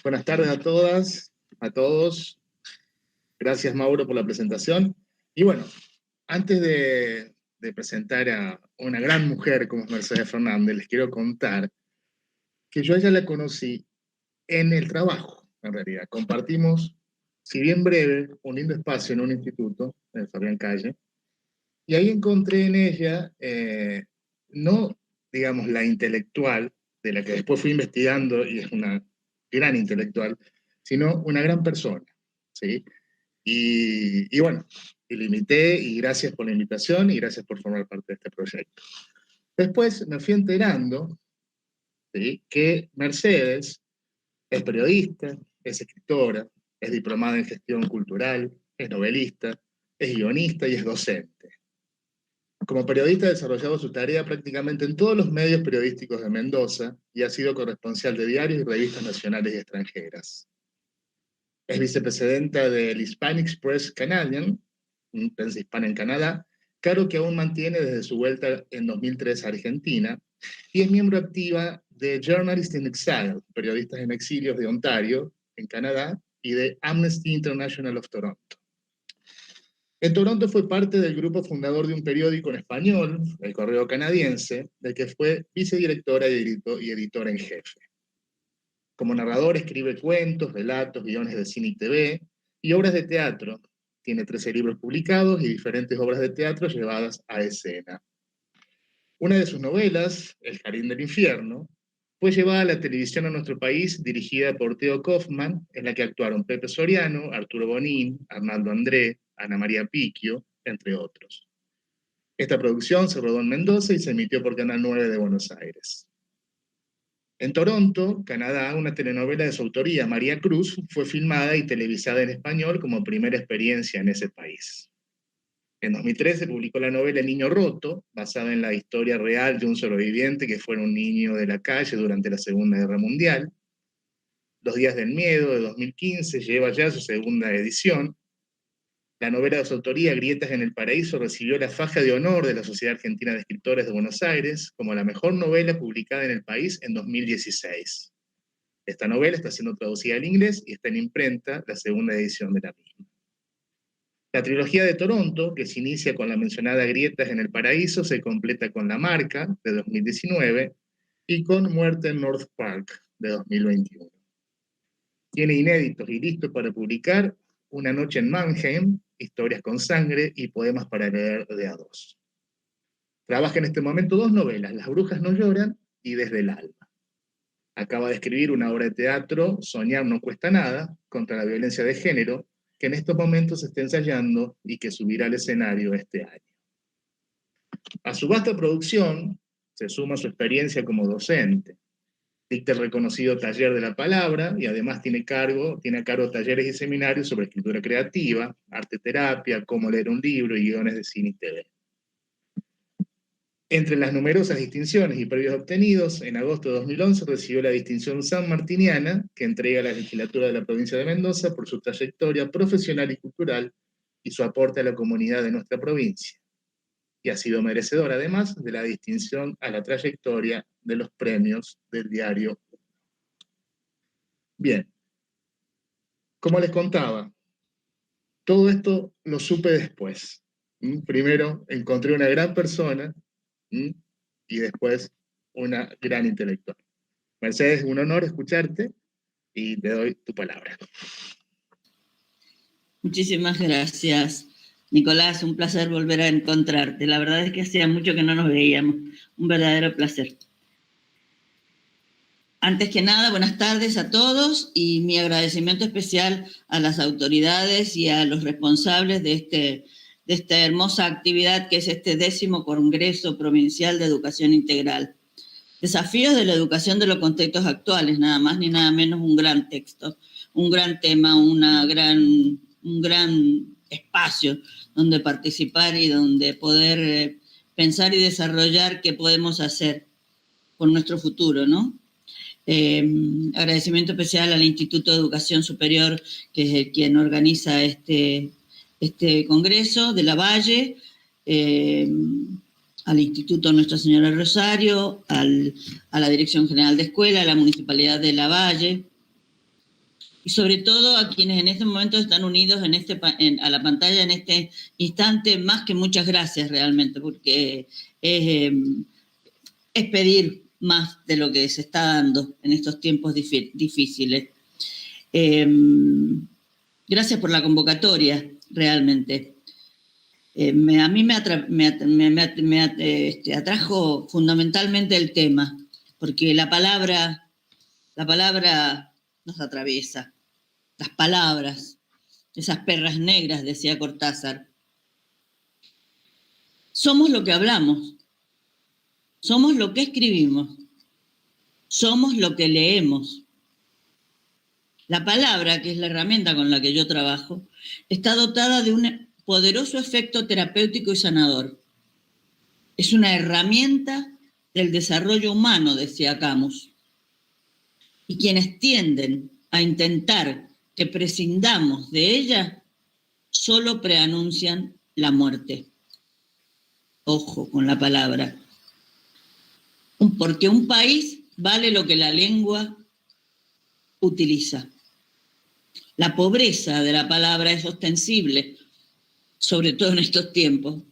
Buenas tardes a todas, a todos. Gracias, Mauro, por la presentación. Y bueno, antes de presentar a una gran mujer como es Mercedes Fernández, les quiero contar que yo a ella la conocí en el trabajo, en realidad. Compartimos, si bien breve, un lindo espacio en un instituto, en el Fabián Calle, y ahí encontré en ella, no, digamos, la intelectual, de la que después fui investigando, y es una gran intelectual, sino una gran persona, ¿sí? Y bueno, y lo invité, y gracias por la invitación, y gracias por formar parte de este proyecto. Después me fui enterando, ¿sí?, que Mercedes es periodista, es escritora, es diplomada en gestión cultural, es novelista, es guionista y es docente. Como periodista ha desarrollado su tarea prácticamente en todos los medios periodísticos de Mendoza y ha sido corresponsal de diarios y revistas nacionales y extranjeras. Es vicepresidenta del Hispanic Press Canadian, prensa hispana en Canadá, cargo que aún mantiene desde su vuelta en 2003 a Argentina, y es miembro activa de Journalists in Exile, periodistas en exilios de Ontario, en Canadá, y de Amnesty International of Toronto. En Toronto fue parte del grupo fundador de un periódico en español, El Correo Canadiense, del que fue vicedirectora y editora en jefe. Como narrador escribe cuentos, relatos, guiones de cine y TV, y obras de teatro. Tiene 13 libros publicados y diferentes obras de teatro llevadas a escena. Una de sus novelas, El Jardín del Infierno, fue llevada a la televisión en nuestro país, dirigida por Theo Kaufman, en la que actuaron Pepe Soriano, Arturo Bonín, Arnaldo André, Ana María Picchio, entre otros. Esta producción se rodó en Mendoza y se emitió por Canal 9 de Buenos Aires. En Toronto, Canadá, una telenovela de su autoría, María Cruz, fue filmada y televisada en español como primera experiencia en ese país. En 2013 publicó la novela El Niño Roto, basada en la historia real de un sobreviviente que fue un niño de la calle durante la Segunda Guerra Mundial. Los Días del Miedo, de 2015, lleva ya su segunda edición. La novela de su autoría, Grietas en el Paraíso, recibió la faja de honor de la Sociedad Argentina de Escritores de Buenos Aires como la mejor novela publicada en el país en 2016. Esta novela está siendo traducida al inglés y está en imprenta la segunda edición de la misma. La trilogía de Toronto, que se inicia con la mencionada Grietas en el Paraíso, se completa con La Marca, de 2019, y con Muerte en North Park, de 2021. Tiene inéditos y listos para publicar Una noche en Mannheim, Historias con sangre y Poemas para leer de a dos. Trabaja en este momento 2 novelas, Las brujas no lloran y Desde el alma. Acaba de escribir una obra de teatro, Soñar no cuesta nada, contra la violencia de género, que en estos momentos se está ensayando y que subirá al escenario este año. A su vasta producción se suma su experiencia como docente. Dicta el reconocido Taller de la Palabra y además tiene a cargo talleres y seminarios sobre escritura creativa, arte terapia, cómo leer un libro y guiones de cine y TV. Entre las numerosas distinciones y premios obtenidos, en agosto de 2011 recibió la distinción sanmartiniana, que entrega la legislatura de la provincia de Mendoza por su trayectoria profesional y cultural y su aporte a la comunidad de nuestra provincia. Y ha sido merecedora además de la distinción a la trayectoria de los premios del diario. Bien, como les contaba, todo esto lo supe después. Primero encontré una gran persona y después una gran intelectual. Mercedes, un honor escucharte y te doy tu palabra. Muchísimas gracias, Nicolás. Un placer volver a encontrarte. La verdad es que hacía mucho que no nos veíamos. Un verdadero placer. Antes que nada, buenas tardes a todos y mi agradecimiento especial a las autoridades y a los responsables de esta hermosa actividad que es este 10º Congreso Provincial de Educación Integral. Desafíos de la educación de los contextos actuales, nada más ni nada menos un gran texto, un gran tema, un gran espacio donde participar y donde poder pensar y desarrollar qué podemos hacer con nuestro futuro, ¿no? Agradecimiento especial al Instituto de Educación Superior, que es quien organiza este congreso de La Valle, al Instituto Nuestra Señora del Rosario, a la Dirección General de Escuela, a la Municipalidad de La Valle, y sobre todo a quienes en este momento están unidos a la pantalla en este instante, más que muchas gracias realmente, porque es pedir más de lo que se está dando en estos tiempos difíciles. Gracias por la convocatoria, realmente. A mí me atrajo fundamentalmente el tema, porque la palabra nos atraviesa. Las palabras, esas perras negras, decía Cortázar. Somos lo que hablamos, somos lo que escribimos, somos lo que leemos. La palabra, que es la herramienta con la que yo trabajo, está dotada de un poderoso efecto terapéutico y sanador. Es una herramienta del desarrollo humano, decía Camus. Y quienes tienden a intentar que prescindamos de ella, solo preanuncian la muerte. Ojo con la palabra. Porque un país vale lo que la lengua utiliza. La pobreza de la palabra es ostensible, sobre todo en estos tiempos,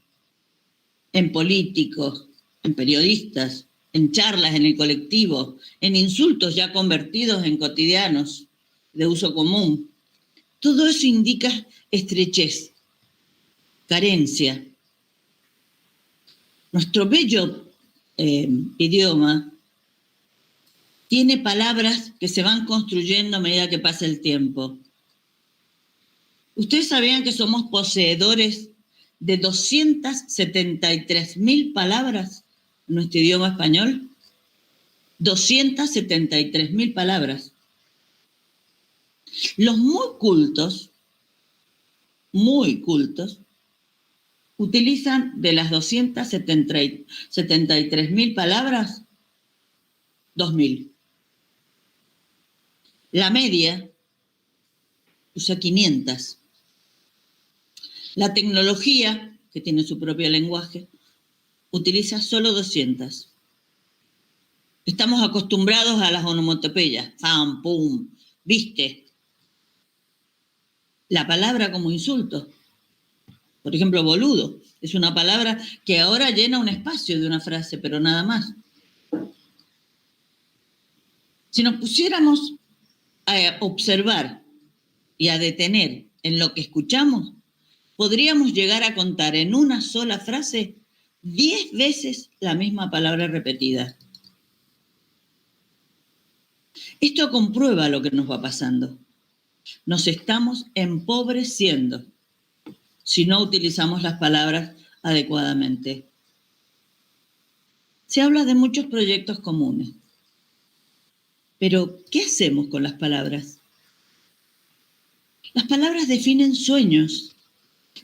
en políticos, en periodistas, en charlas en el colectivo, en insultos ya convertidos en cotidianos de uso común. Todo eso indica estrechez, carencia. Nuestro bello idioma tiene palabras que se van construyendo a medida que pasa el tiempo. ¿Ustedes sabían que somos poseedores de 273.000 palabras en nuestro idioma español? 273.000 palabras. Los muy cultos, utilizan de las 273.000 palabras, 2.000. La media usa 500. La tecnología, que tiene su propio lenguaje, utiliza solo 200. Estamos acostumbrados a las onomatopeyas, pam, pum, ¿viste? La palabra como insulto. Por ejemplo, boludo. Es una palabra que ahora llena un espacio de una frase, pero nada más. Si nos pusiéramos a observar y a detener en lo que escuchamos, podríamos llegar a contar en una sola frase 10 veces la misma palabra repetida. Esto comprueba lo que nos va pasando. Nos estamos empobreciendo si no utilizamos las palabras adecuadamente. Se habla de muchos proyectos comunes. Pero, ¿qué hacemos con las palabras? Las palabras definen sueños,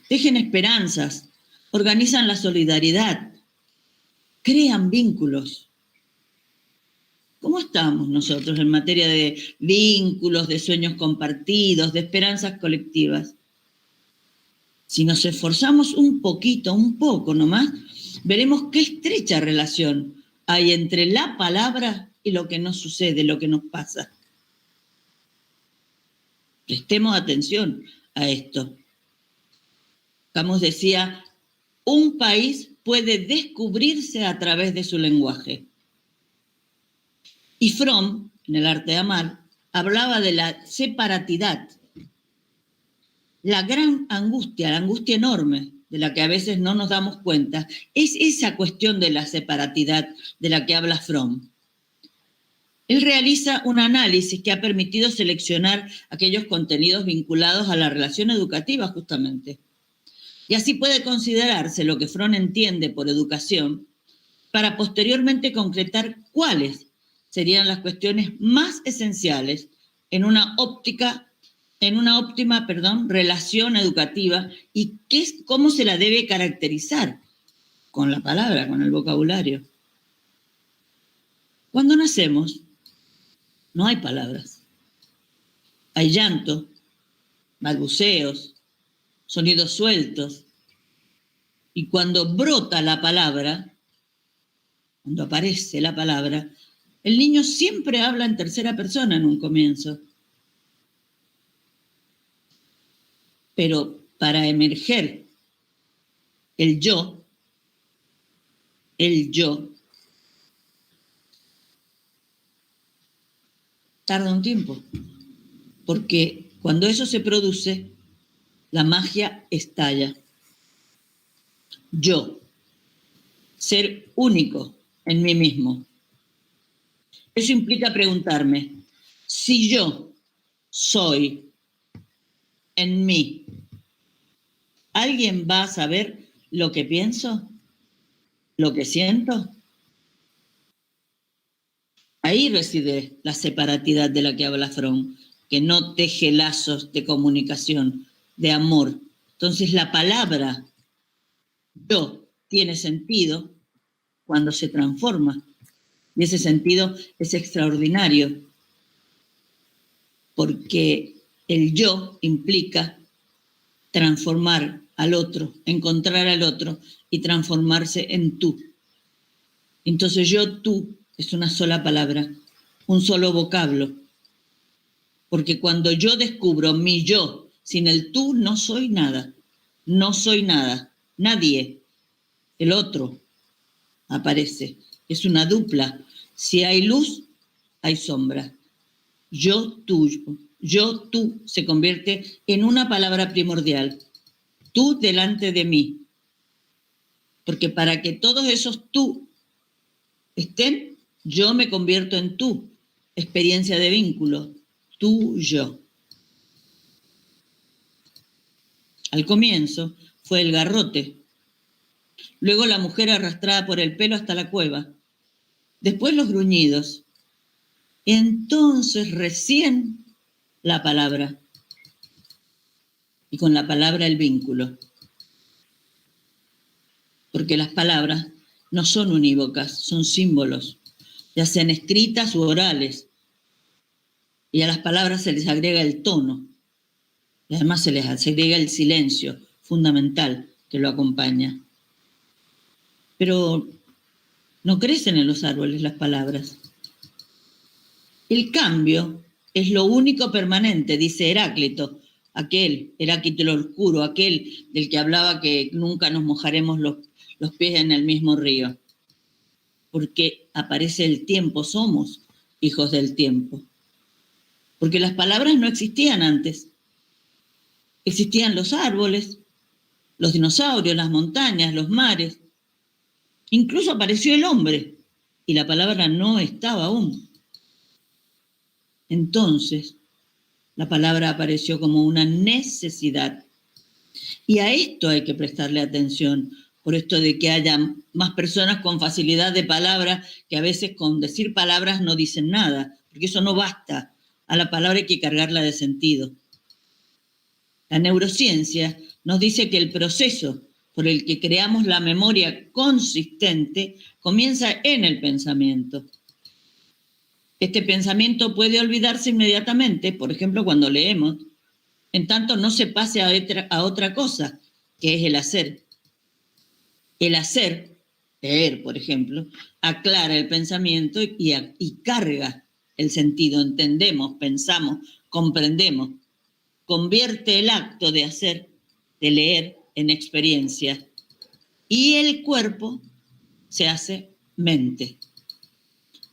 tejen esperanzas, organizan la solidaridad, crean vínculos. ¿Cómo estamos nosotros en materia de vínculos, de sueños compartidos, de esperanzas colectivas? Si nos esforzamos un poco nomás, veremos qué estrecha relación hay entre la palabra y lo que nos sucede, lo que nos pasa. Prestemos atención a esto. Camus decía, un país puede descubrirse a través de su lenguaje. Y Fromm, en El arte de amar, hablaba de la separatidad, la gran angustia, la angustia enorme de la que a veces no nos damos cuenta, es esa cuestión de la separatidad de la que habla Fromm. Él realiza un análisis que ha permitido seleccionar aquellos contenidos vinculados a la relación educativa, justamente. Y así puede considerarse lo que Fromm entiende por educación para posteriormente concretar cuáles serían las cuestiones más esenciales en una óptima relación educativa y cómo se la debe caracterizar con la palabra, con el vocabulario. Cuando nacemos, no hay palabras. Hay llanto, balbuceos, sonidos sueltos. Y cuando brota la palabra, cuando aparece la palabra, el niño siempre habla en tercera persona en un comienzo. Pero para emerger el yo, tarda un tiempo. Porque cuando eso se produce, la magia estalla. Yo, ser único en mí mismo. Eso implica preguntarme, si yo soy en mí, ¿alguien va a saber lo que pienso? ¿Lo que siento? Ahí reside la separatidad de la que habla Fromm, que no teje lazos de comunicación, de amor. Entonces la palabra yo tiene sentido cuando se transforma. Y ese sentido es extraordinario, porque el yo implica transformar al otro, encontrar al otro y transformarse en tú. Entonces yo, tú, es una sola palabra, un solo vocablo. Porque cuando yo descubro mi yo, sin el tú no soy nada, no soy nada, nadie, el otro aparece. Es una dupla. Si hay luz, hay sombra. Yo, tú se convierte en una palabra primordial. Tú delante de mí. Porque para que todos esos tú estén, yo me convierto en tú. Experiencia de vínculo. Tú, yo. Al comienzo fue el garrote. Luego la mujer arrastrada por el pelo hasta la cueva. Después los gruñidos. Entonces recién la palabra. Y con la palabra el vínculo. Porque las palabras no son unívocas, son símbolos, ya sean escritas u orales. Y a las palabras se les agrega el tono. Y además se les agrega el silencio fundamental que lo acompaña. Pero no crecen en los árboles las palabras. El cambio es lo único permanente, dice Heráclito, Heráclito el oscuro, aquel del que hablaba que nunca nos mojaremos los pies en el mismo río. Porque aparece el tiempo, somos hijos del tiempo. Porque las palabras no existían antes. Existían los árboles, los dinosaurios, las montañas, los mares. Incluso apareció el hombre y la palabra no estaba aún. Entonces, la palabra apareció como una necesidad. Y a esto hay que prestarle atención, por esto de que haya más personas con facilidad de palabra, que a veces con decir palabras no dicen nada, porque eso no basta. A la palabra hay que cargarla de sentido. La neurociencia nos dice que el proceso por el que creamos la memoria consistente comienza en el pensamiento. Este pensamiento puede olvidarse inmediatamente, por ejemplo, cuando leemos, en tanto no se pase a otra cosa, que es el hacer. El hacer, leer, por ejemplo, aclara el pensamiento y carga el sentido. Entendemos, pensamos, comprendemos. Convierte el acto de hacer, de leer, en experiencia. Y el cuerpo se hace mente.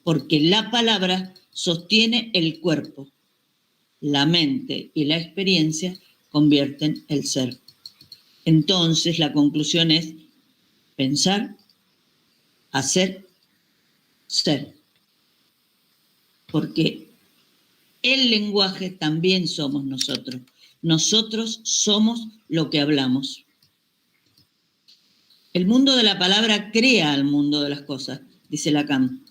Porque la palabra sostiene el cuerpo. La mente y la experiencia convierten el ser. Entonces la conclusión es pensar, hacer, ser. Porque el lenguaje también somos nosotros. Nosotros somos lo que hablamos. El mundo de la palabra crea al mundo de las cosas, dice Lacan.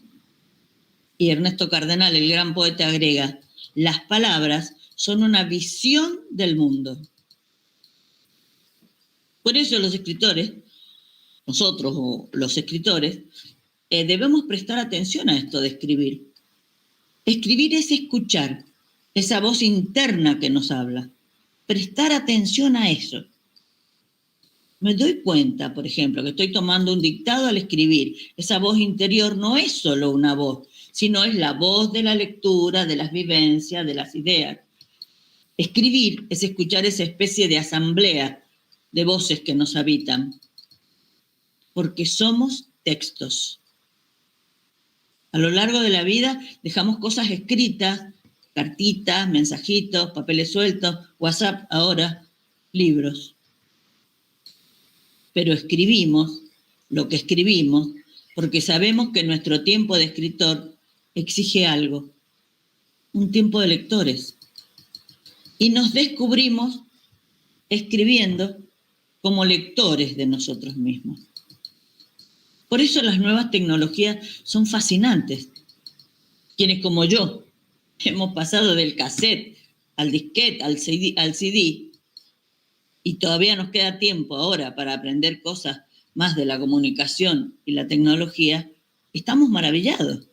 Y Ernesto Cardenal, el gran poeta, agrega, las palabras son una visión del mundo. Por eso los escritores, nosotros o los escritores, debemos prestar atención a esto de escribir. Escribir es escuchar esa voz interna que nos habla. Prestar atención a eso. Me doy cuenta, por ejemplo, que estoy tomando un dictado al escribir. Esa voz interior no es solo una voz, sino es la voz de la lectura, de las vivencias, de las ideas. Escribir es escuchar esa especie de asamblea de voces que nos habitan, porque somos textos. A lo largo de la vida dejamos cosas escritas, cartitas, mensajitos, papeles sueltos, WhatsApp, ahora libros. Pero escribimos lo que escribimos porque sabemos que nuestro tiempo de escritor exige algo, un tiempo de lectores. Y nos descubrimos escribiendo como lectores de nosotros mismos. Por eso las nuevas tecnologías son fascinantes. Quienes como yo hemos pasado del cassette al disquete, al CD, y todavía nos queda tiempo ahora para aprender cosas más de la comunicación y la tecnología, estamos maravillados.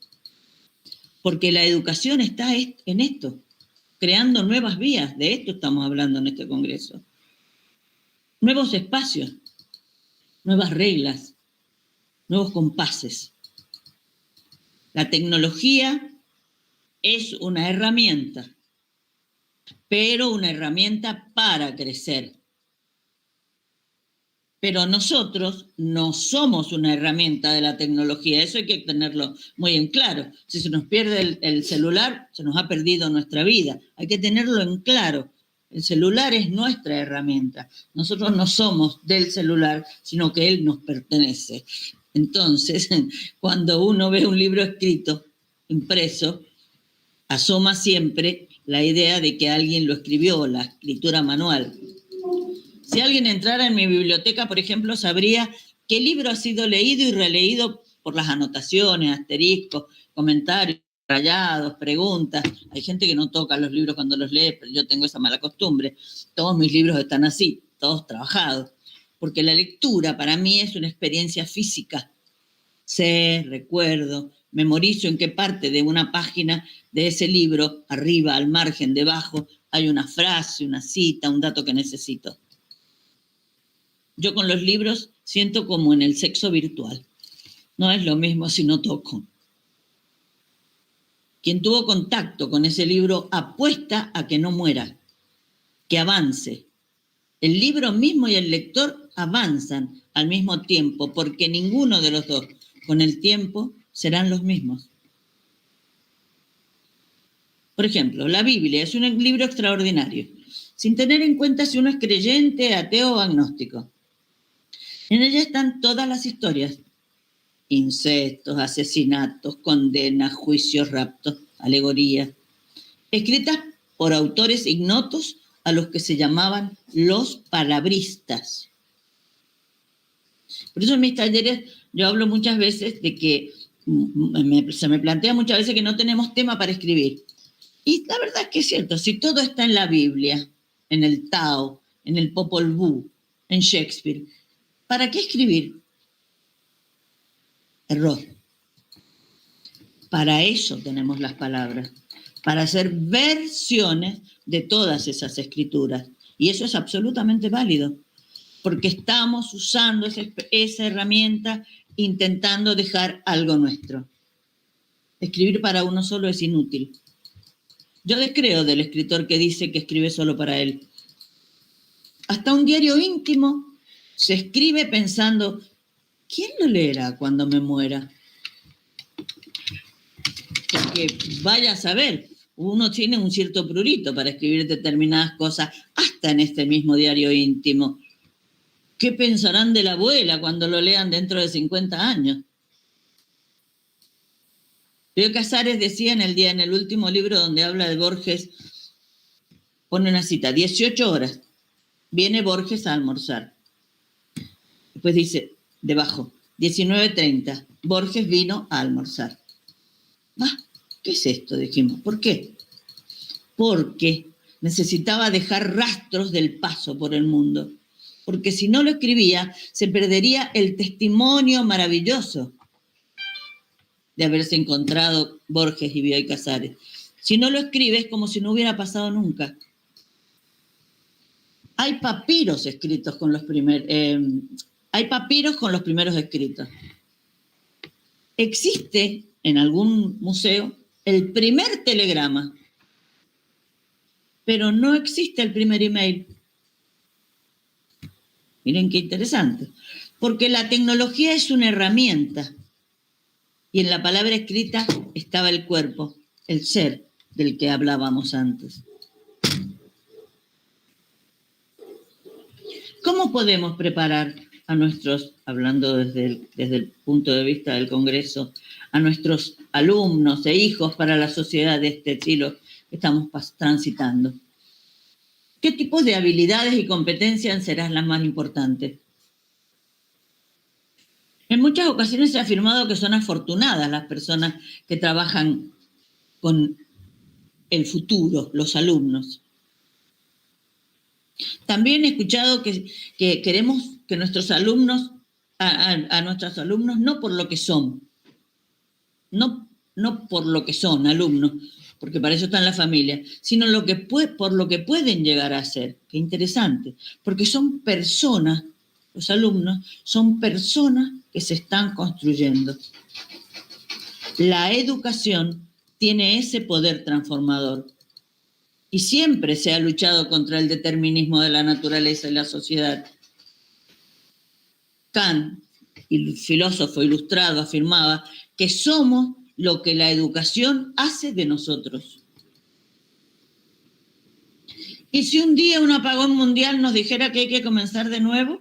Porque la educación está en esto, creando nuevas vías. De esto estamos hablando en este congreso. Nuevos espacios, nuevas reglas, nuevos compases. La tecnología es una herramienta, pero una herramienta para crecer. Pero nosotros no somos una herramienta de la tecnología, eso hay que tenerlo muy en claro. Si se nos pierde el celular, se nos ha perdido nuestra vida. Hay que tenerlo en claro. El celular es nuestra herramienta. Nosotros no somos del celular, sino que él nos pertenece. Entonces, cuando uno ve un libro escrito, impreso, asoma siempre la idea de que alguien lo escribió, la escritura manual. Si alguien entrara en mi biblioteca, por ejemplo, sabría qué libro ha sido leído y releído por las anotaciones, asteriscos, comentarios, rayados, preguntas. Hay gente que no toca los libros cuando los lee, pero yo tengo esa mala costumbre. Todos mis libros están así, todos trabajados. Porque la lectura para mí es una experiencia física. Sé, recuerdo, memorizo en qué parte de una página de ese libro, arriba, al margen, debajo, hay una frase, una cita, un dato que necesito. Yo con los libros siento como en el sexo virtual. No es lo mismo si no toco. Quien tuvo contacto con ese libro apuesta a que no muera, que avance. El libro mismo y el lector avanzan al mismo tiempo, porque ninguno de los dos, con el tiempo, serán los mismos. Por ejemplo, la Biblia es un libro extraordinario, sin tener en cuenta si uno es creyente, ateo o agnóstico. En ella están todas las historias: incestos, asesinatos, condenas, juicios, raptos, alegorías, escritas por autores ignotos a los que se llamaban los palabristas. Por eso en mis talleres yo hablo muchas veces de que se me plantea muchas veces que no tenemos tema para escribir. Y la verdad es que es cierto, si todo está en la Biblia, en el Tao, en el Popol Vuh, en Shakespeare, ¿para qué escribir? Error. Para eso tenemos las palabras, para hacer versiones de todas esas escrituras. Y eso es absolutamente válido, porque estamos usando esa herramienta intentando dejar algo nuestro. Escribir para uno solo es inútil. Yo descreo del escritor que dice que escribe solo para él. Hasta un diario íntimo se escribe pensando: ¿quién lo leerá cuando me muera? Porque vaya a saber, uno tiene un cierto prurito para escribir determinadas cosas, hasta en este mismo diario íntimo. ¿Qué pensarán de la abuela cuando lo lean dentro de 50 años? Pío Casares decía en el último libro donde habla de Borges, pone una cita: 18 horas, viene Borges a almorzar. Después dice, debajo, 19:30, Borges vino a almorzar. ¿Qué es esto? Dijimos. ¿Por qué? Porque necesitaba dejar rastros del paso por el mundo. Porque si no lo escribía, se perdería el testimonio maravilloso de haberse encontrado Borges y Bioy Casares. Si no lo escribe, es como si no hubiera pasado nunca. Hay papiros escritos con los primeros... hay papiros con los primeros escritos. Existe en algún museo el primer telegrama. pero no existe el primer email. Miren qué interesante. Porque la tecnología es una herramienta y en la palabra escrita estaba el cuerpo, el ser del que hablábamos antes. ¿Cómo podemos preparar a nuestros, hablando desde el punto de vista del Congreso, a nuestros alumnos e hijos para la sociedad de este siglo que estamos transitando? ¿Qué tipos de habilidades y competencias serán las más importantes? En muchas ocasiones se ha afirmado que son afortunadas las personas que trabajan con el futuro, los alumnos. También he escuchado que queremos que nuestros alumnos, a nuestros alumnos, no por lo que son, no por lo que son alumnos, porque para eso está en la familia, sino por lo que pueden llegar a ser. Qué interesante, porque son personas, los alumnos son personas que se están construyendo. La educación tiene ese poder transformador. Y siempre se ha luchado contra el determinismo de la naturaleza y la sociedad. Kant, el filósofo ilustrado, afirmaba que somos lo que la educación hace de nosotros. ¿Y si un día un apagón mundial nos dijera que hay que comenzar de nuevo?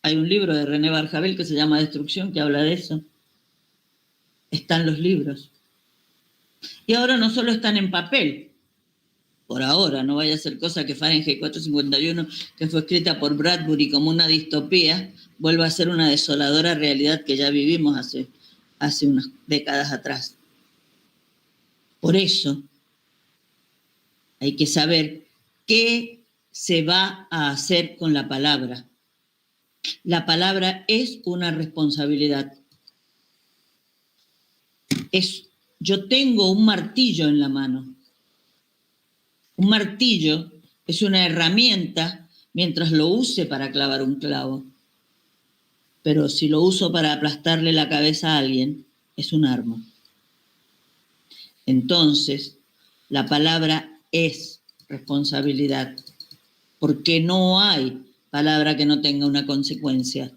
Hay un libro de René Barjavel que se llama Destrucción, que habla de eso. Están los libros. Y ahora no solo están en papel, por ahora, no vaya a ser cosa que Fahrenheit 451, que fue escrita por Bradbury como una distopía, vuelva a ser una desoladora realidad que ya vivimos hace unas décadas atrás. Por eso hay que saber qué se va a hacer con la palabra. La palabra es una responsabilidad. Yo tengo un martillo en la mano. Un martillo es una herramienta mientras lo use para clavar un clavo. Pero si lo uso para aplastarle la cabeza a alguien, es un arma. Entonces, la palabra es responsabilidad, porque no hay palabra que no tenga una consecuencia.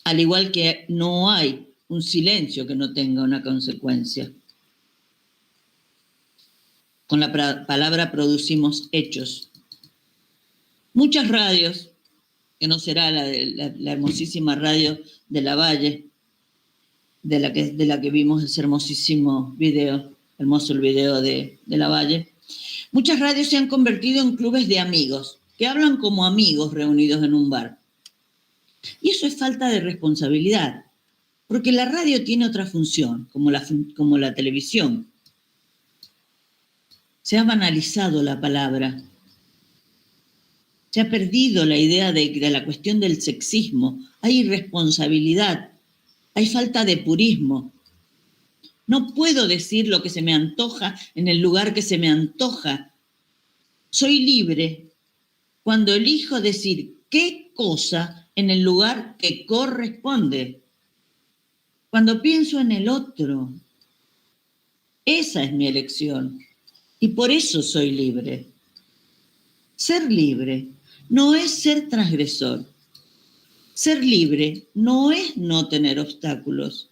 Al igual que no hay un silencio que no tenga una consecuencia. Con la palabra producimos hechos. Muchas radios, que no será la hermosísima radio de La Valle, de la que vimos ese hermosísimo video, hermoso el video de La Valle, muchas radios se han convertido en clubes de amigos, que hablan como amigos reunidos en un bar. Y eso es falta de responsabilidad, porque la radio tiene otra función, como la televisión. Se ha banalizado la palabra. Se ha perdido la idea de la cuestión del sexismo. Hay irresponsabilidad. Hay falta de purismo. No puedo decir lo que se me antoja en el lugar que se me antoja. Soy libre cuando elijo decir qué cosa en el lugar que corresponde. Cuando pienso en el otro. Esa es mi elección. Y por eso soy libre. Ser libre no es ser transgresor. Ser libre no es no tener obstáculos.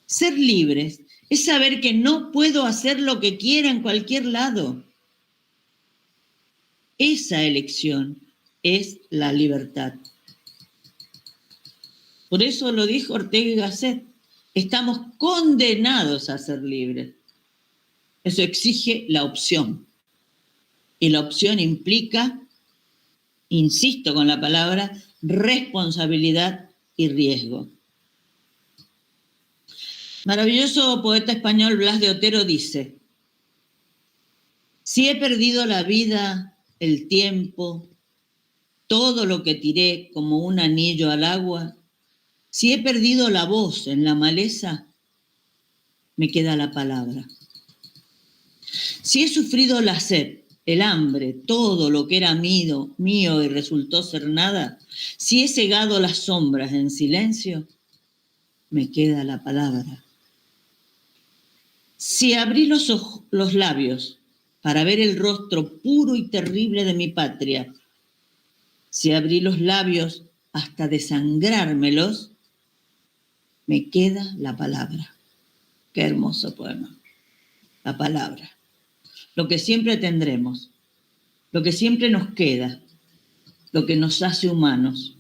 Ser libre es saber que no puedo hacer lo que quiera en cualquier lado. Esa elección es la libertad. Por eso lo dijo Ortega y Gasset. Estamos condenados a ser libres. Eso exige la opción. Y la opción implica, insisto con la palabra, responsabilidad y riesgo. Maravilloso poeta español Blas de Otero dice: si he perdido la vida, el tiempo, todo lo que tiré como un anillo al agua, si he perdido la voz en la maleza, me queda la palabra. Si he sufrido la sed, el hambre, todo lo que era mío y resultó ser nada, si he cegado las sombras en silencio, me queda la palabra. Si abrí los labios para ver el rostro puro y terrible de mi patria, si abrí los labios hasta desangrármelos, me queda la palabra. Qué hermoso poema. La palabra. Lo que siempre tendremos, lo que siempre nos queda, lo que nos hace humanos.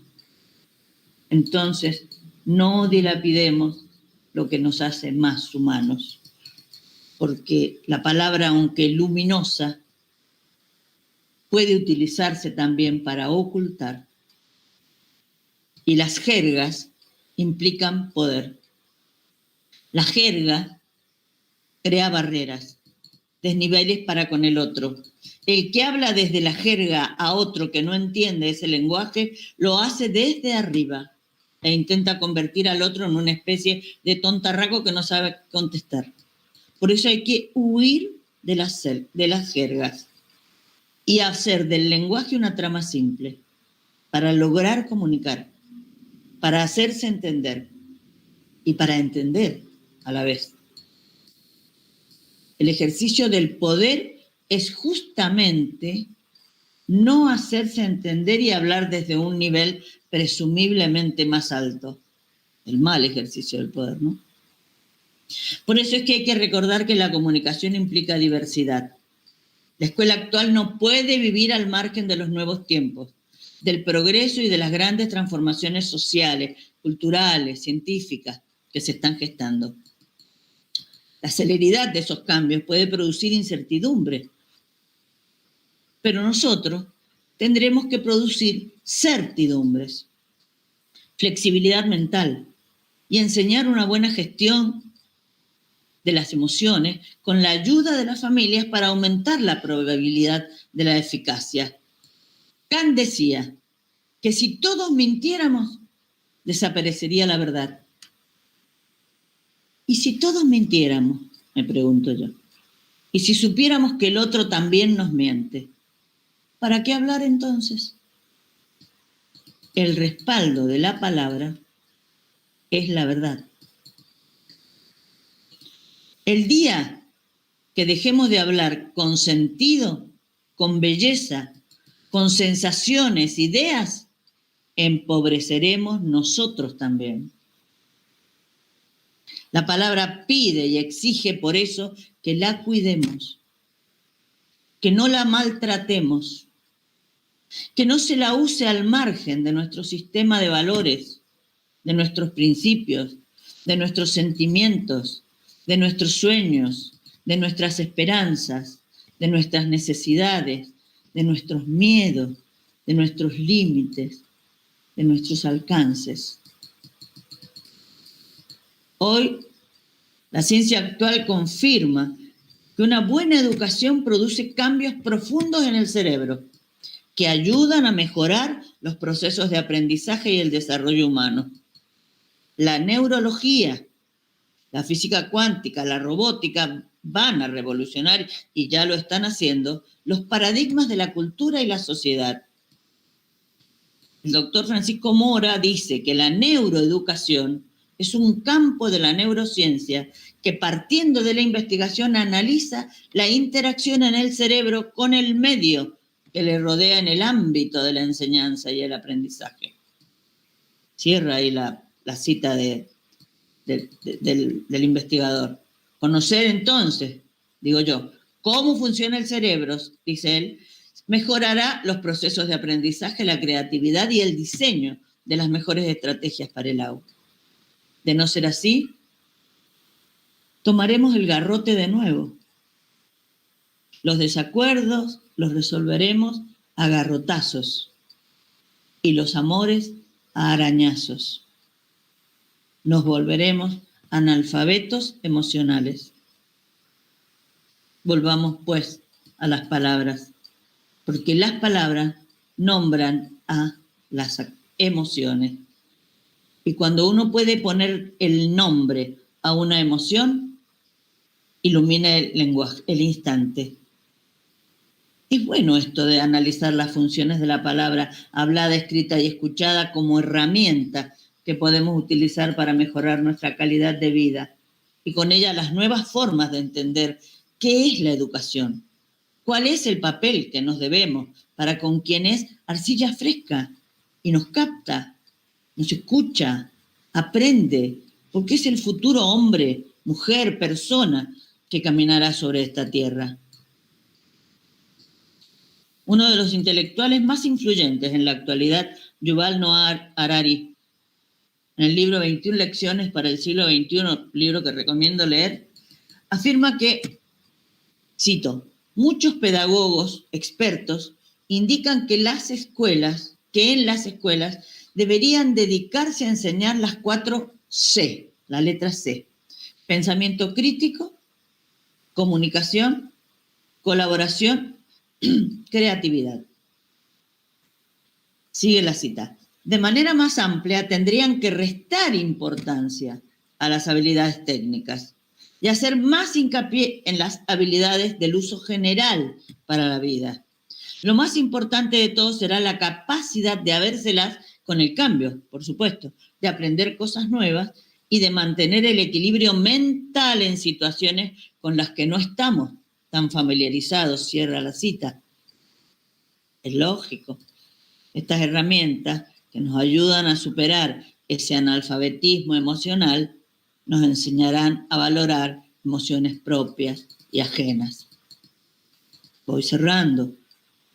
Entonces, no dilapidemos lo que nos hace más humanos, porque la palabra, aunque luminosa, puede utilizarse también para ocultar. Y las jergas implican poder. La jerga crea barreras, desniveles para con el otro. El que habla desde la jerga a otro que no entiende ese lenguaje, lo hace desde arriba e intenta convertir al otro en una especie de tontarraco que no sabe contestar. Por eso hay que huir de las jergas y hacer del lenguaje una trama simple para lograr comunicar, para hacerse entender y para entender a la vez. El ejercicio del poder es justamente no hacerse entender y hablar desde un nivel presumiblemente más alto. El mal ejercicio del poder, ¿no? Por eso es que hay que recordar que la comunicación implica diversidad. La escuela actual no puede vivir al margen de los nuevos tiempos, del progreso y de las grandes transformaciones sociales, culturales, científicas que se están gestando. La celeridad de esos cambios puede producir incertidumbre, pero nosotros tendremos que producir certidumbres, flexibilidad mental y enseñar una buena gestión de las emociones con la ayuda de las familias para aumentar la probabilidad de la eficacia. Kant decía que si todos mintiéramos, desaparecería la verdad. ¿Y si todos mintiéramos? Me pregunto yo. ¿Y si supiéramos que el otro también nos miente? ¿Para qué hablar entonces? El respaldo de la palabra es la verdad. El día que dejemos de hablar con sentido, con belleza, con sensaciones, ideas, empobreceremos nosotros también. La palabra pide y exige por eso que la cuidemos, que no la maltratemos, que no se la use al margen de nuestro sistema de valores, de nuestros principios, de nuestros sentimientos, de nuestros sueños, de nuestras esperanzas, de nuestras necesidades, de nuestros miedos, de nuestros límites, de nuestros alcances. Hoy, la ciencia actual confirma que una buena educación produce cambios profundos en el cerebro que ayudan a mejorar los procesos de aprendizaje y el desarrollo humano. La neurología, la física cuántica, la robótica van a revolucionar, y ya lo están haciendo, los paradigmas de la cultura y la sociedad. El doctor Francisco Mora dice que la neuroeducación es un campo de la neurociencia que, partiendo de la investigación, analiza la interacción en el cerebro con el medio que le rodea en el ámbito de la enseñanza y el aprendizaje. Cierra ahí la cita del investigador. Conocer entonces, digo yo, cómo funciona el cerebro, dice él, mejorará los procesos de aprendizaje, la creatividad y el diseño de las mejores estrategias para el aula. De no ser así, tomaremos el garrote de nuevo. Los desacuerdos los resolveremos a garrotazos y los amores a arañazos. Nos volveremos analfabetos emocionales. Volvamos, pues, a las palabras, porque las palabras nombran a las emociones. Y cuando uno puede poner el nombre a una emoción, ilumina el lenguaje, el instante. Es bueno esto de analizar las funciones de la palabra hablada, escrita y escuchada como herramienta que podemos utilizar para mejorar nuestra calidad de vida. y con ella las nuevas formas de entender qué es la educación, cuál es el papel que nos debemos para con quien es arcilla fresca y nos capta, nos escucha, aprende, porque es el futuro hombre, mujer, persona que caminará sobre esta tierra. Uno de los intelectuales más influyentes en la actualidad, Yuval Noah Harari, en el libro 21 lecciones para el siglo XXI, libro que recomiendo leer, afirma que, cito, muchos pedagogos expertos indican que en las escuelas deberían dedicarse a enseñar las 4 C, la letra C: pensamiento crítico, comunicación, colaboración, creatividad. Sigue la cita. De manera más amplia, tendrían que restar importancia a las habilidades técnicas y hacer más hincapié en las habilidades del uso general para la vida. Lo más importante de todo será la capacidad de habérselas con el cambio, por supuesto, de aprender cosas nuevas y de mantener el equilibrio mental en situaciones con las que no estamos tan familiarizados, cierra la cita. Es lógico. Estas herramientas que nos ayudan a superar ese analfabetismo emocional nos enseñarán a valorar emociones propias y ajenas. Voy cerrando.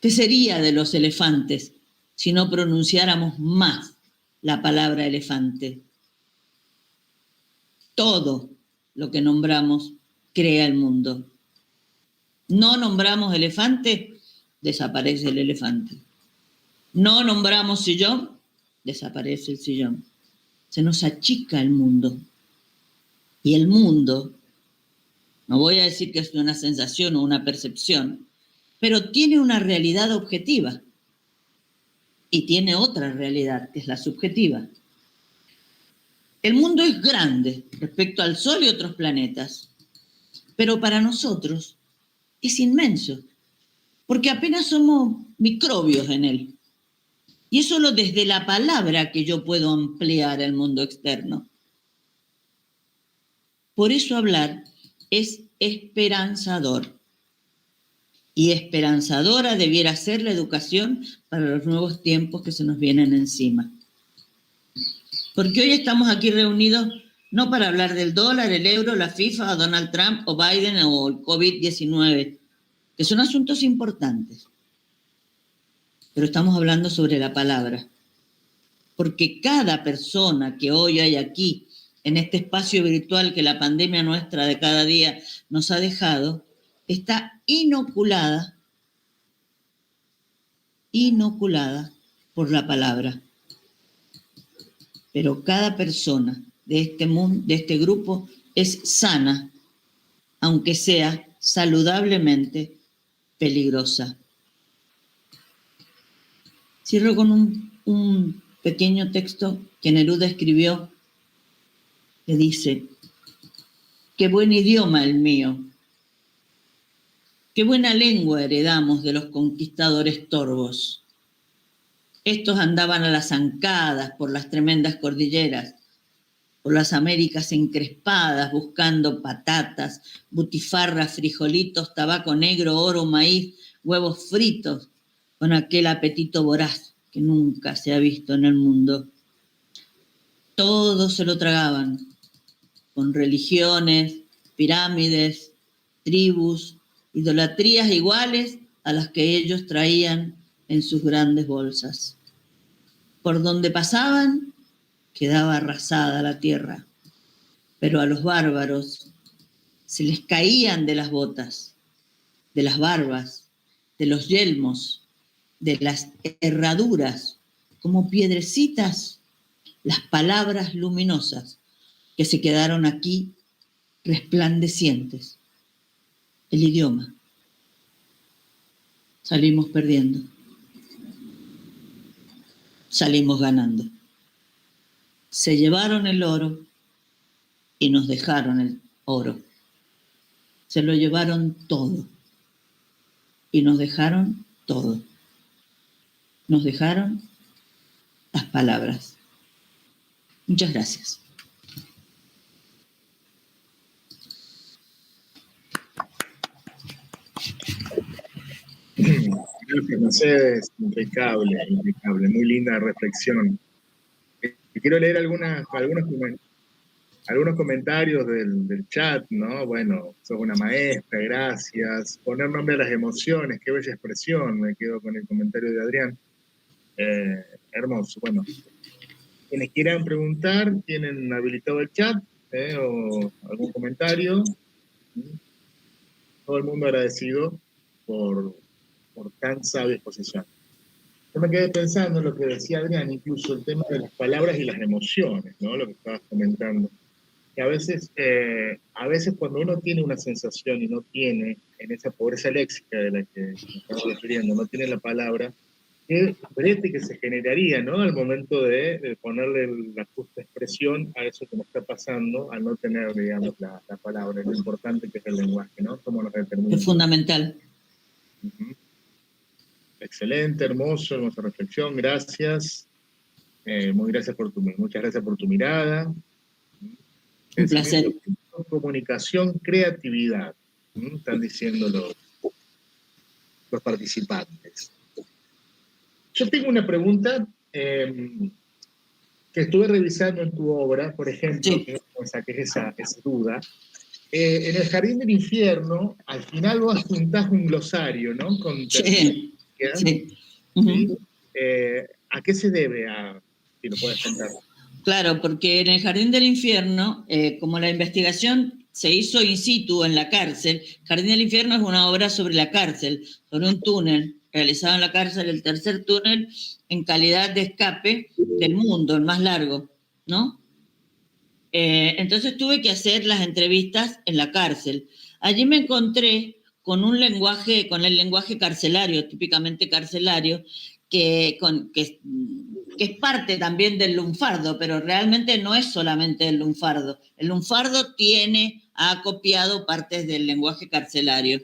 ¿Qué sería de los elefantes si no pronunciáramos más la palabra elefante? Todo lo que nombramos crea el mundo. No nombramos elefante, desaparece el elefante. No nombramos sillón, desaparece el sillón. Se nos achica el mundo. Y el mundo, no voy a decir que es una sensación o una percepción, pero tiene una realidad objetiva y tiene otra realidad, que es la subjetiva. El mundo es grande respecto al Sol y otros planetas, pero para nosotros es inmenso, porque apenas somos microbios en él. Y es solo desde la palabra que yo puedo ampliar el mundo externo. Por eso hablar es esperanzador. Y esperanzadora debiera ser la educación para los nuevos tiempos que se nos vienen encima. Porque hoy estamos aquí reunidos no para hablar del dólar, el euro, la FIFA, Donald Trump o Biden o el COVID-19, que son asuntos importantes. Pero estamos hablando sobre la palabra. Porque cada persona que hoy hay aquí, en este espacio virtual que la pandemia nuestra de cada día nos ha dejado, está inoculada por la palabra. Pero cada persona de este mundo, de este grupo, es sana, aunque sea saludablemente peligrosa. Cierro con un pequeño texto que Neruda escribió, que dice: qué buen idioma el mío, qué buena lengua heredamos de los conquistadores torvos. Estos andaban a las zancadas por las tremendas cordilleras, por las Américas encrespadas, buscando patatas, butifarras, frijolitos, tabaco negro, oro, maíz, huevos fritos, con aquel apetito voraz que nunca se ha visto en el mundo. Todos se lo tragaban, con religiones, pirámides, tribus, idolatrías iguales a las que ellos traían en sus grandes bolsas. Por donde pasaban, quedaba arrasada la tierra, pero a los bárbaros se les caían de las botas, de las barbas, de los yelmos, de las herraduras, como piedrecitas, las palabras luminosas que se quedaron aquí resplandecientes. El idioma. Salimos perdiendo. Salimos ganando. Se llevaron el oro y nos dejaron el oro. Se lo llevaron todo y nos dejaron todo. Nos dejaron las palabras. Muchas gracias. Gracias, Mercedes. Impecable, impecable. Muy linda reflexión. Quiero leer algunos comentarios del chat, ¿no? Bueno, sos una maestra, gracias. Poner nombre a las emociones, qué bella expresión. Me quedo con el comentario de Adrián. Hermoso. Bueno, quienes quieran preguntar, tienen habilitado el chat o algún comentario. Todo el mundo agradecido por tan sabia exposición. Yo me quedé pensando en lo que decía Adrián, incluso el tema de las palabras y las emociones, ¿no? Lo que estabas comentando. Que a veces cuando uno tiene una sensación y no tiene, en esa pobreza léxica de la que nos estamos refiriendo, no tiene la palabra, qué brete que se generaría, ¿no? Al momento de ponerle la justa expresión a eso que nos está pasando, al no tener, digamos, la palabra, lo importante que es el lenguaje, ¿no? Cómo nos determina. Es fundamental. Excelente, hermosa reflexión, gracias. Muchas gracias por tu mirada. Un placer. Comunicación, creatividad, están diciendo los participantes. Yo tengo una pregunta que estuve revisando en tu obra, por ejemplo, sí. Que saqué esa duda. En el Jardín del Infierno, al final vos juntás un glosario, ¿no? Con sí. ¿sí? Uh-huh. ¿A qué se debe? Si lo puedes contar. Claro, porque en el Jardín del Infierno, como la investigación se hizo in situ en la cárcel, Jardín del Infierno es una obra sobre la cárcel, sobre un túnel realizado en la cárcel, el tercer túnel en calidad de escape del mundo, el más largo, ¿no? Entonces tuve que hacer las entrevistas en la cárcel. Allí me encontré con el lenguaje carcelario, típicamente carcelario, que es parte también del lunfardo, pero realmente no es solamente el lunfardo. El lunfardo ha copiado partes del lenguaje carcelario.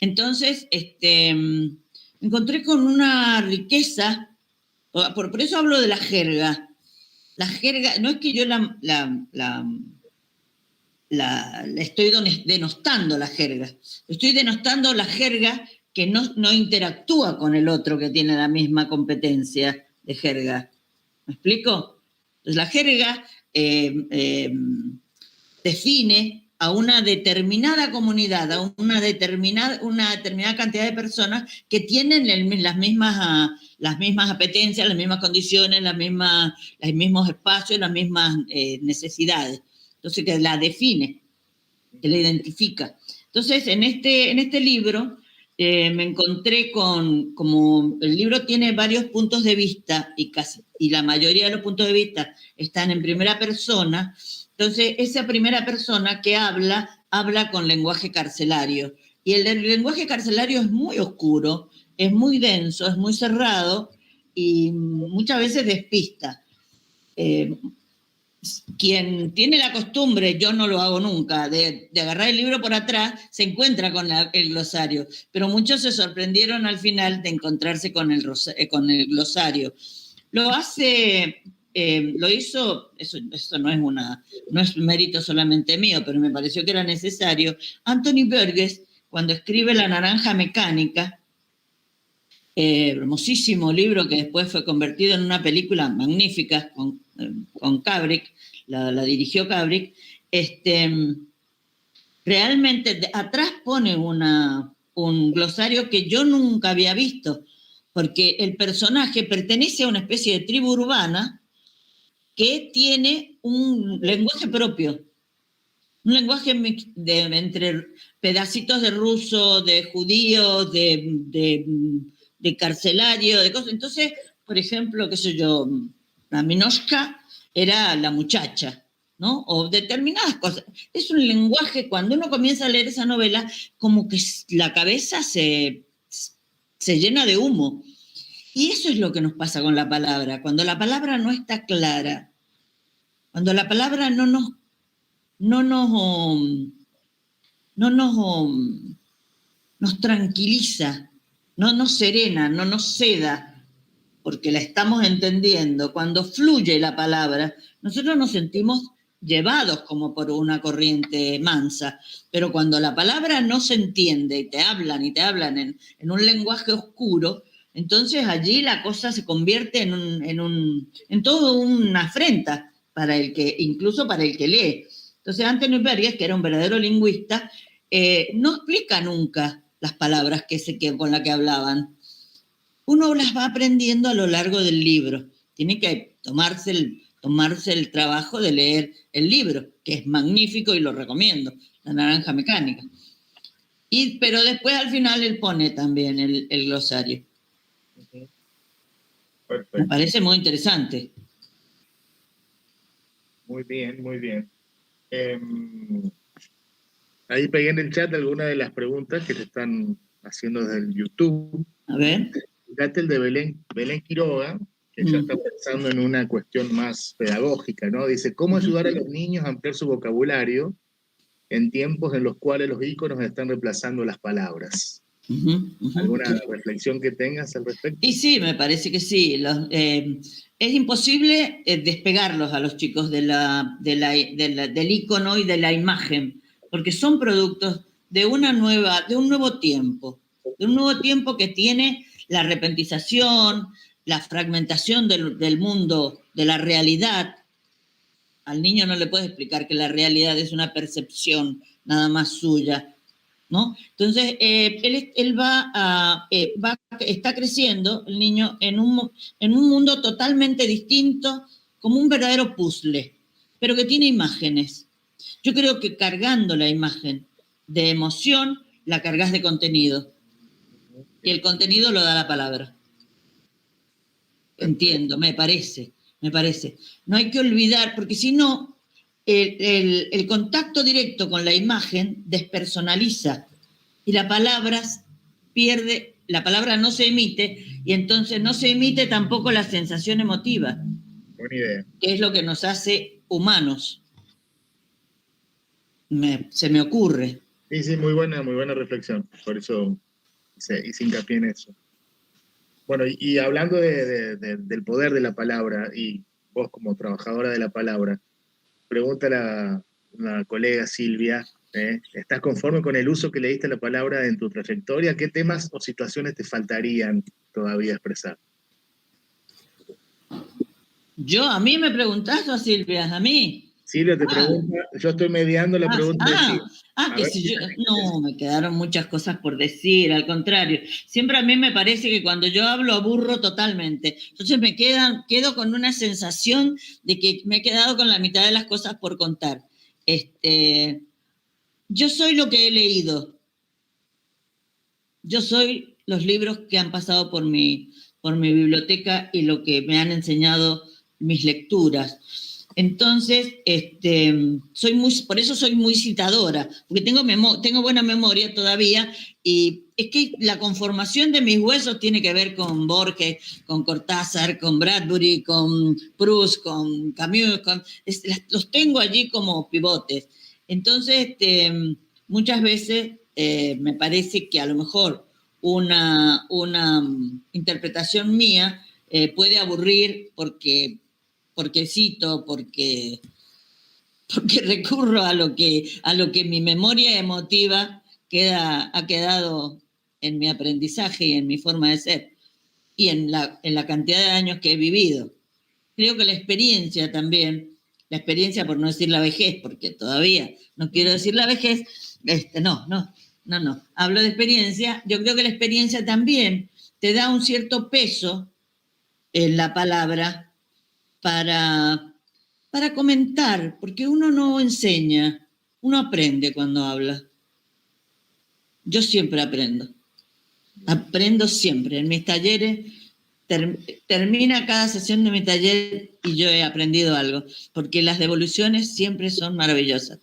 Entonces, me encontré con una riqueza, por eso hablo de la jerga. La jerga, no es que yo la estoy denostando la jerga, estoy denostando la jerga que no interactúa con el otro que tiene la misma competencia de jerga. ¿Me explico? Entonces, la jerga define a una determinada comunidad, a una determinada cantidad de personas que tienen las mismas apetencias, las mismas condiciones, los mismos espacios, las mismas necesidades. Entonces, que la define, que la identifica. Entonces, en este libro me encontré como el libro tiene varios puntos de vista y la mayoría de los puntos de vista están en primera persona. Entonces, esa primera persona que habla con lenguaje carcelario. Y el lenguaje carcelario es muy oscuro, es muy denso, es muy cerrado y muchas veces despista. Quien tiene la costumbre, yo no lo hago nunca, de agarrar el libro por atrás, se encuentra con el glosario. Pero muchos se sorprendieron al final de encontrarse con el glosario. Lo hizo, eso no es mérito solamente mío, pero me pareció que era necesario. Anthony Burgess, cuando escribe La naranja mecánica, hermosísimo libro que después fue convertido en una película magnífica con Kubrick, la dirigió Kubrick, realmente atrás pone un glosario que yo nunca había visto, porque el personaje pertenece a una especie de tribu urbana que tiene un lenguaje propio, un lenguaje entre pedacitos de ruso, de judío, de carcelario, de cosas. Entonces, por ejemplo, qué sé yo, la Minoshka era la muchacha, ¿no? O determinadas cosas. Es un lenguaje, cuando uno comienza a leer esa novela, como que la cabeza se llena de humo. Y eso es lo que nos pasa con la palabra. Cuando la palabra no está clara, cuando la palabra no nos tranquiliza, no nos serena, no nos seda, porque la estamos entendiendo. Cuando fluye la palabra, nosotros nos sentimos llevados como por una corriente mansa, pero cuando la palabra no se entiende y te hablan en un lenguaje oscuro, entonces allí la cosa se convierte en todo una afrenta para incluso para el que lee. Entonces Antonio Berges, que era un verdadero lingüista, no explica nunca las palabras con las que hablaban. Uno las va aprendiendo a lo largo del libro. Tiene que tomarse el trabajo de leer el libro, que es magnífico y lo recomiendo, La Naranja Mecánica. Pero después al final él pone también el glosario. Perfecto. Me parece muy interesante. Muy bien, muy bien. Ahí pegué en el chat algunas de las preguntas que te están haciendo desde el YouTube. A ver. Fíjate el de Belén Quiroga, que ya está pensando en una cuestión más pedagógica, ¿no? Dice, ¿cómo ayudar a los niños a ampliar su vocabulario en tiempos en los cuales los íconos están reemplazando las palabras? ¿Alguna reflexión que tengas al respecto? Y sí, me parece que sí. Es imposible despegarlos a los chicos del ícono y de la imagen, porque son productos de un nuevo tiempo que tiene la repentización, la fragmentación del mundo, de la realidad. Al niño no le puedes explicar que la realidad es una percepción nada más suya, ¿no? Entonces, él está creciendo, el niño, en un mundo totalmente distinto, como un verdadero puzzle, pero que tiene imágenes. Yo creo que cargando la imagen de emoción, la cargas de contenido. Y el contenido lo da la palabra. Entiendo, me parece. No hay que olvidar, porque si no, el contacto directo con la imagen despersonaliza y la palabra no se emite, y entonces no se emite tampoco la sensación emotiva. Buena idea. Que es lo que nos hace humanos. Se me ocurre. Sí, muy buena reflexión. Por eso hice hincapié en eso. Bueno, y hablando del poder de la palabra, y vos como trabajadora de la palabra, pregunta la colega Silvia, ¿estás conforme con el uso que le diste a la palabra en tu trayectoria? ¿Qué temas o situaciones te faltarían todavía expresar? ¿A mí me preguntás o a Silvia? ¿A mí? Silvia te pregunta, yo estoy mediando la pregunta de Silvia. Que si yo, no, me quedaron muchas cosas por decir, al contrario. Siempre a mí me parece que cuando yo hablo aburro totalmente. Entonces quedo con una sensación de que me he quedado con la mitad de las cosas por contar. Yo soy lo que he leído. Yo soy los libros que han pasado por mi biblioteca y lo que me han enseñado mis lecturas. Entonces, por eso soy muy citadora, porque tengo buena memoria todavía, y es que la conformación de mis huesos tiene que ver con Borges, con Cortázar, con Bradbury, con Proust, con Camus, los tengo allí como pivotes. Entonces, muchas veces me parece que a lo mejor una interpretación mía puede aburrir porque cito, porque recurro a lo que mi memoria emotiva ha quedado en mi aprendizaje y en mi forma de ser, y en la cantidad de años que he vivido. Creo que la experiencia también, por no decir la vejez, porque todavía no quiero decir la vejez, no, hablo de experiencia. Yo creo que la experiencia también te da un cierto peso en la palabra, para comentar, porque uno no enseña, uno aprende cuando habla. Yo siempre aprendo siempre. En mis talleres, termina cada sesión de mi taller y yo he aprendido algo, porque las devoluciones siempre son maravillosas.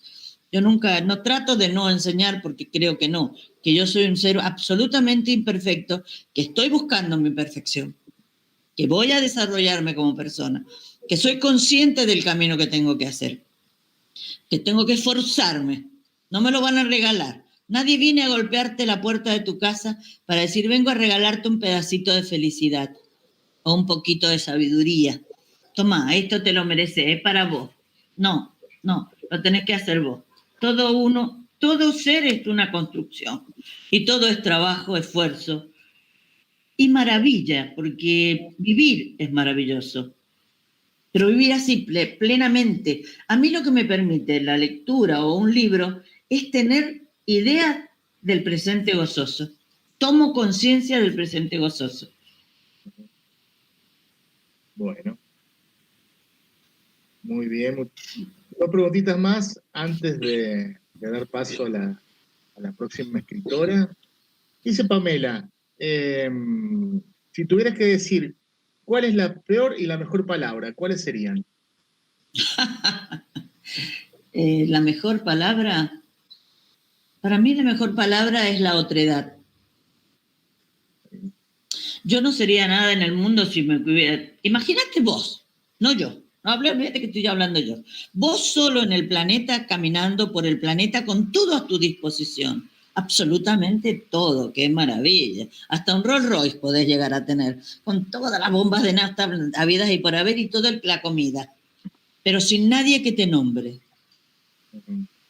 Yo no trato de no enseñar, porque creo que no, que yo soy un ser absolutamente imperfecto, que estoy buscando mi perfección, que voy a desarrollarme como persona, que soy consciente del camino que tengo que hacer, que tengo que esforzarme. No me lo van a regalar. Nadie viene a golpearte la puerta de tu casa para decir, vengo a regalarte un pedacito de felicidad o un poquito de sabiduría. Toma, esto te lo mereces, es para vos. No, No, lo tenés que hacer vos. Todo ser es una construcción. Y todo es trabajo, esfuerzo. Y maravilla, porque vivir es maravilloso. Pero vivir así plenamente. A mí lo que me permite la lectura o un libro es tener idea del presente gozoso. Tomo conciencia del presente gozoso. Bueno, muy bien. Dos preguntitas más antes de dar paso a la próxima escritora. Dice Pamela, si tuvieras que decir cuál es la peor y la mejor palabra, ¿cuáles serían? La mejor palabra, para mí la mejor palabra es la otredad. Yo no sería nada en el mundo si me hubiera... Imagínate vos, no yo. No hablé, fíjate que estoy hablando yo. Vos solo en el planeta, caminando por el planeta con todo a tu disposición. Absolutamente todo, qué maravilla. Hasta un Rolls Royce podés llegar a tener, con todas las bombas de nafta habidas y por haber y toda la comida. Pero sin nadie que te nombre.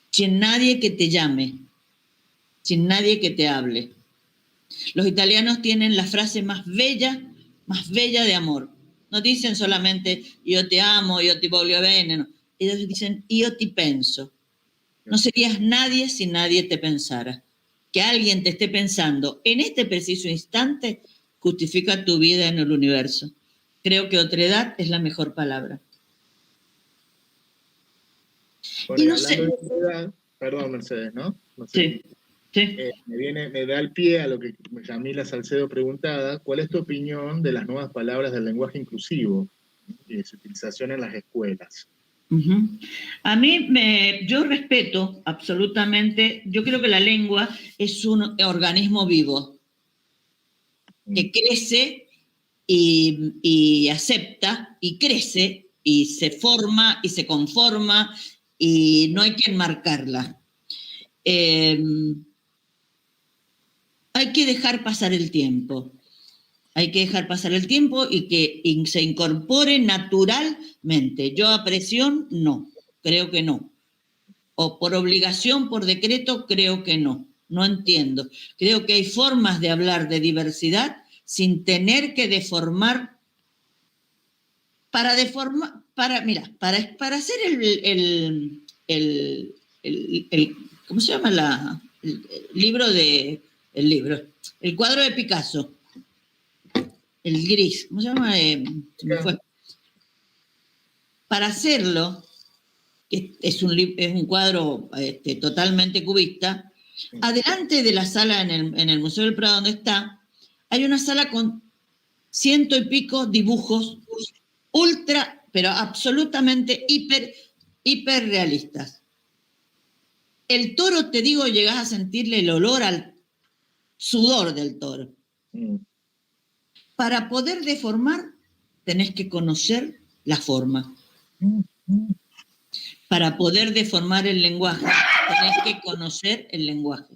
Sin nadie que te llame. Sin nadie que te hable. Los italianos tienen la frase más bella de amor. No dicen solamente yo te amo, yo ti voglio bene. No. Ellos dicen yo ti penso. No serías nadie si nadie te pensara. Que alguien te esté pensando en este preciso instante justifica tu vida en el universo. Creo que otredad es la mejor palabra. Bueno, y no sé. Otredad, perdón, Mercedes, ¿no? No sé. Sí. Me da el pie a lo que Yamila Salcedo preguntaba, ¿cuál es tu opinión de las nuevas palabras del lenguaje inclusivo y de su utilización en las escuelas? Uh-huh. A mí, yo respeto absolutamente, yo creo que la lengua es un organismo vivo que crece y acepta y crece y se forma y se conforma y no hay que enmarcarla. Hay que dejar pasar el tiempo. Hay que dejar pasar el tiempo y que se incorpore naturalmente. Yo a presión, no, creo que no. O por obligación, por decreto, creo que no. No entiendo. Creo que hay formas de hablar de diversidad sin tener que deformar. Para hacer ¿cómo se llama el cuadro de Picasso, el gris, ¿cómo se llama? Para hacerlo, que es un cuadro totalmente cubista, adelante de la sala en el Museo del Prado donde está, hay una sala con 100 y pico dibujos ultra, pero absolutamente hiper realistas. El toro, te digo, llegás a sentirle el olor al sudor del toro. Para poder deformar, tenés que conocer la forma. Para poder deformar el lenguaje, tenés que conocer el lenguaje.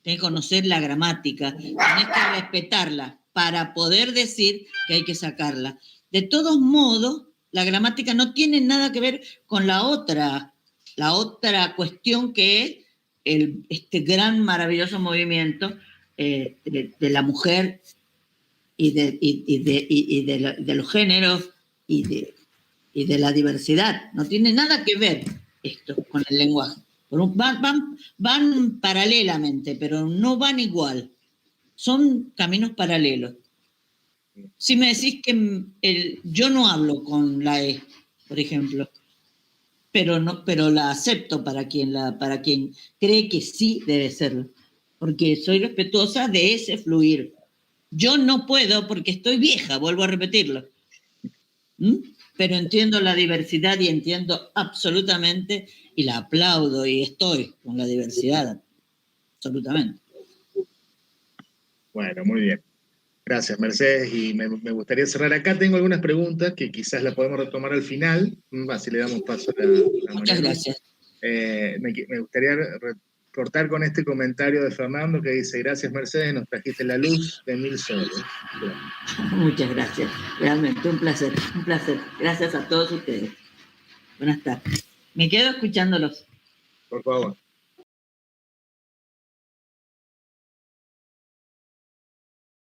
Tenés que conocer la gramática, tenés que respetarla para poder decir que hay que sacarla. De todos modos, la gramática no tiene nada que ver con la otra cuestión que es este gran, maravilloso movimiento de la mujer y de los géneros y de la diversidad. No tiene nada que ver esto con el lenguaje. Van paralelamente, pero no van igual. Son caminos paralelos. Si me decís que yo no hablo con la E, por ejemplo, pero la acepto para quien cree que sí debe serlo, porque soy respetuosa de ese fluir. Yo no puedo porque estoy vieja, vuelvo a repetirlo. Pero entiendo la diversidad y entiendo absolutamente y la aplaudo y estoy con la diversidad, absolutamente. Bueno, muy bien. Gracias, Mercedes. Y me gustaría cerrar acá. Tengo algunas preguntas que quizás las podemos retomar al final, así le damos paso a la Muchas gracias. Me gustaría cortar con este comentario de Fernando que dice: gracias, Mercedes, nos trajiste la luz de 1000 soles. Muchas gracias. Realmente un placer, un placer. Gracias a todos ustedes. Buenas tardes. Me quedo escuchándolos. Por favor.